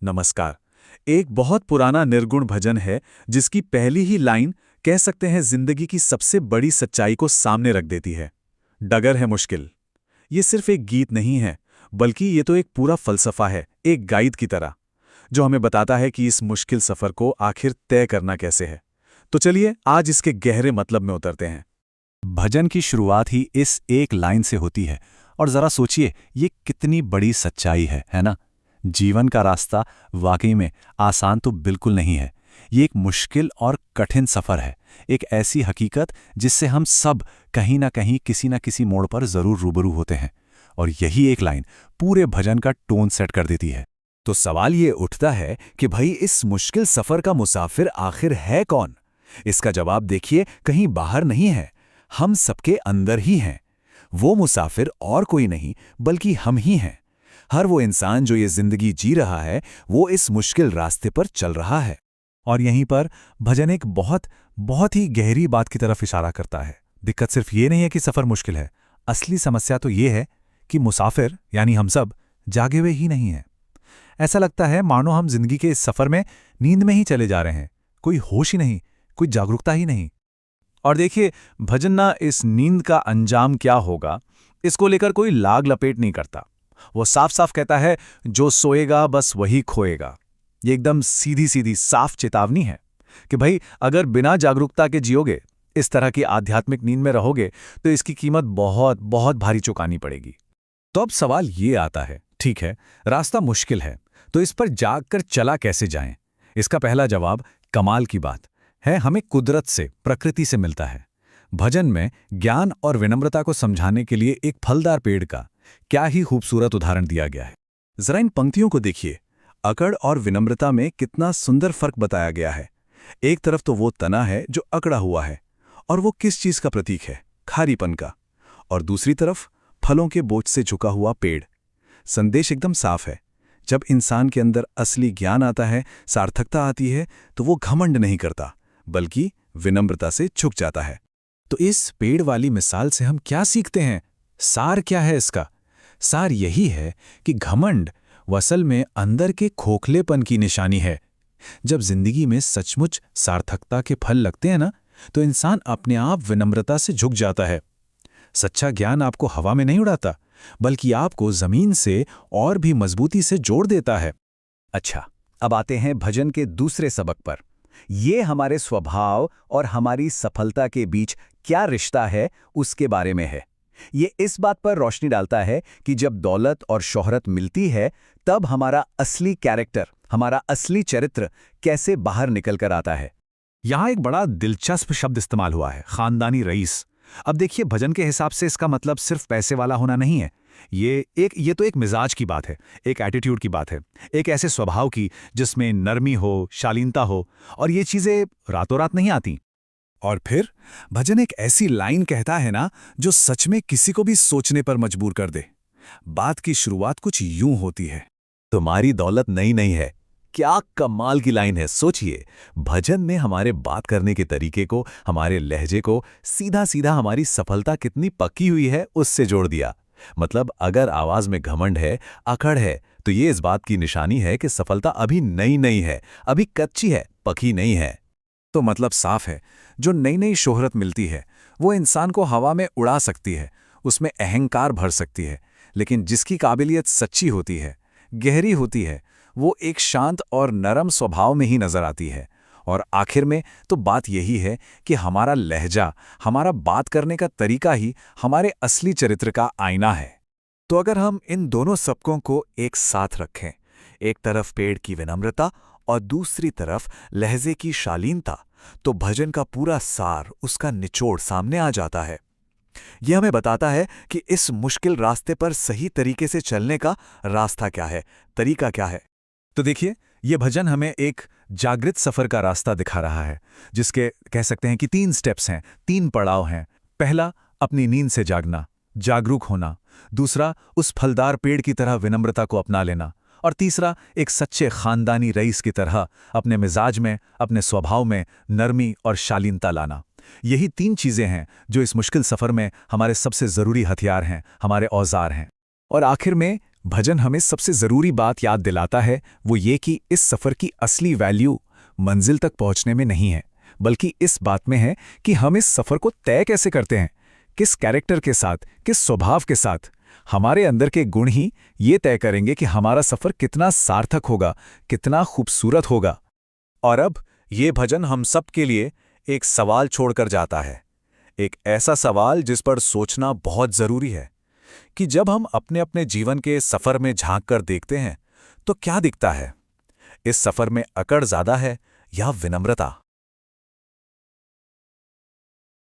नमस्कार। एक बहुत पुराना निर्गुण भजन है जिसकी पहली ही लाइन कह सकते हैं जिंदगी की सबसे बड़ी सच्चाई को सामने रख देती है। डगर है मुश्किल। ये सिर्फ एक गीत नहीं है, बल्कि ये तो एक पूरा फलसफा है, एक गाइड की तरह, जो हमें बताता है कि इस मुश्किल सफर को आखिर तय करना कैसे है। तो चलिए आज इसके गहरे मतलब में उतरते हैं। भजन की शुरुआत ही इस एक लाइन से होती है और जरा सोचिए ये कितनी बड़ी सच्चाई है ना। जीवन का रास्ता वाकई में आसान तो बिल्कुल नहीं है। ये एक मुश्किल और कठिन सफर है, एक ऐसी हकीकत जिससे हम सब कहीं ना कहीं किसी ना किसी मोड़ पर जरूर रूबरू होते हैं। और यही एक लाइन पूरे भजन का टोन सेट कर देती है। तो सवाल ये उठता है कि भाई इस मुश्किल सफर का मुसाफिर आखिर है कौन? इसका जवाब देखिए, कहीं बाहर नहीं है, हम सबके अंदर ही हैं। वो मुसाफिर और कोई नहीं बल्कि हम ही हैं। हर वो इंसान जो ये जिंदगी जी रहा है, वो इस मुश्किल रास्ते पर चल रहा है। और यहीं पर भजन एक बहुत ही गहरी बात की तरफ इशारा करता है। दिक्कत सिर्फ ये नहीं है कि सफ़र मुश्किल है, असली समस्या तो ये है कि मुसाफिर यानी हम सब जागे हुए ही नहीं हैं। ऐसा लगता है मानो हम जिंदगी के इस सफ़र में नींद में ही चले जा रहे हैं, कोई होश ही नहीं, कोई जागरूकता ही नहीं। और देखिए, भजन ना इस नींद का अंजाम क्या होगा, इसको लेकर कोई लाग लपेट नहीं करता। वो साफ साफ कहता है, जो सोएगा बस वही खोएगा। ये एकदम सीधी सीधी साफ चेतावनी है कि भाई अगर बिना जागरूकता के जियोगे, इस तरह की आध्यात्मिक नींद में रहोगे, तो इसकी कीमत बहुत बहुत भारी चुकानी पड़ेगी। तो अब सवाल ये आता है, ठीक है, रास्ता मुश्किल है, तो इस पर जागकर चला कैसे जाएं? इसका पहला जवाब कमाल की बात है, हमें कुदरत से, प्रकृति से मिलता है। भजन में ज्ञान और विनम्रता को समझाने के लिए एक फलदार पेड़ का क्या ही खूबसूरत उदाहरण दिया गया है। जरा इन पंक्तियों को देखिए, अकड़ और विनम्रता में कितना सुंदर फर्क बताया गया है। एक तरफ तो वो तना है जो अकड़ा हुआ है, और वो किस चीज का प्रतीक है? खारीपन का। और दूसरी तरफ फलों के बोझ से झुका हुआ पेड़। संदेश एकदम साफ है, जब इंसान के अंदर असली ज्ञान आता है, सार्थकता आती है, तो वो घमंड नहीं करता, बल्कि विनम्रता से झुक जाता है। तो इस पेड़ वाली मिसाल से हम क्या सीखते हैं? सार क्या है इसका? सार यही है कि घमंड असल में अंदर के खोखलेपन की निशानी है। जब जिंदगी में सचमुच सार्थकता के फल लगते हैं ना, तो इंसान अपने आप विनम्रता से झुक जाता है। सच्चा ज्ञान आपको हवा में नहीं उड़ाता, बल्कि आपको जमीन से और भी मजबूती से जोड़ देता है। अच्छा, अब आते हैं भजन के दूसरे सबक पर। ये हमारे स्वभाव और हमारी सफलता के बीच क्या रिश्ता है, उसके बारे में है। ये इस बात पर रोशनी डालता है कि जब दौलत और शोहरत मिलती है, तब हमारा असली कैरेक्टर, हमारा असली चरित्र कैसे बाहर निकल कर आता है। यहां एक बड़ा दिलचस्प शब्द इस्तेमाल हुआ है, खानदानी रईस। अब देखिए, भजन के हिसाब से इसका मतलब सिर्फ पैसे वाला होना नहीं है। ये तो एक मिजाज की बात है, एक एटीट्यूड की बात है, एक ऐसे स्वभाव की जिसमें नरमी हो, शालीनता हो, और ये चीजें रातों रात नहीं आती। और फिर भजन एक ऐसी लाइन कहता है ना, जो सच में किसी को भी सोचने पर मजबूर कर दे। बात की शुरुआत कुछ यूं होती है, तुम्हारी दौलत नई नहीं है। क्या कमाल की लाइन है, सोचिए। भजन ने हमारे बात करने के तरीके को, हमारे लहजे को सीधा सीधा हमारी सफलता कितनी पक्की हुई है उससे जोड़ दिया। मतलब अगर आवाज में घमंड है, अकड़ है, तो ये इस बात की निशानी है कि सफलता अभी नई नहीं है, अभी कच्ची है, पकी नहीं है। तो मतलब साफ है, जो नई नई शोहरत मिलती है, वो इंसान को हवा में उड़ा सकती है, उसमें अहंकार भर सकती है, लेकिन जिसकी काबिलियत सच्ची होती है, गहरी होती है, वो एक शांत और नरम स्वभाव में ही नजर आती है। और आखिर में तो बात यही है कि हमारा लहजा, हमारा बात करने का तरीका ही हमारे असली चरित्र का आईना है। तो अगर हम इन दोनों सबकों को एक साथ रखें, एक तरफ पेड़ की विनम्रता और दूसरी तरफ लहजे की शालीनता, तो भजन का पूरा सार, उसका निचोड़ सामने आ जाता है। यह हमें बताता है कि इस मुश्किल रास्ते पर सही तरीके से चलने का रास्ता क्या है, तरीका क्या है। तो देखिए, ये भजन हमें एक जागृत सफर का रास्ता दिखा रहा है, जिसके कह सकते हैं कि 3 स्टेप्स हैं, 3 पड़ाव हैं। पहला, अपनी नींद से जागना, जागरूक होना। दूसरा, उस फलदार पेड़ की तरह विनम्रता को अपना लेना। और तीसरा, एक सच्चे खानदानी रईस की तरह अपने मिजाज में, अपने स्वभाव में नरमी और शालीनता लाना। यही 3 चीजें हैं जो इस मुश्किल सफर में हमारे सबसे जरूरी हथियार हैं, हमारे औजार हैं। और आखिर में भजन हमें सबसे ज़रूरी बात याद दिलाता है, वो ये कि इस सफ़र की असली वैल्यू मंजिल तक पहुंचने में नहीं है, बल्कि इस बात में है कि हम इस सफ़र को तय कैसे करते हैं, किस कैरेक्टर के साथ, किस स्वभाव के साथ। हमारे अंदर के गुण ही ये तय करेंगे कि हमारा सफ़र कितना सार्थक होगा, कितना खूबसूरत होगा। और अब ये भजन हम सब के लिए एक सवाल छोड़कर जाता है, एक ऐसा सवाल जिस पर सोचना बहुत ज़रूरी है कि जब हम अपने अपने जीवन के सफ़र में झांक कर देखते हैं तो क्या दिखता है? इस सफ़र में अकड़ ज़्यादा है या विनम्रता?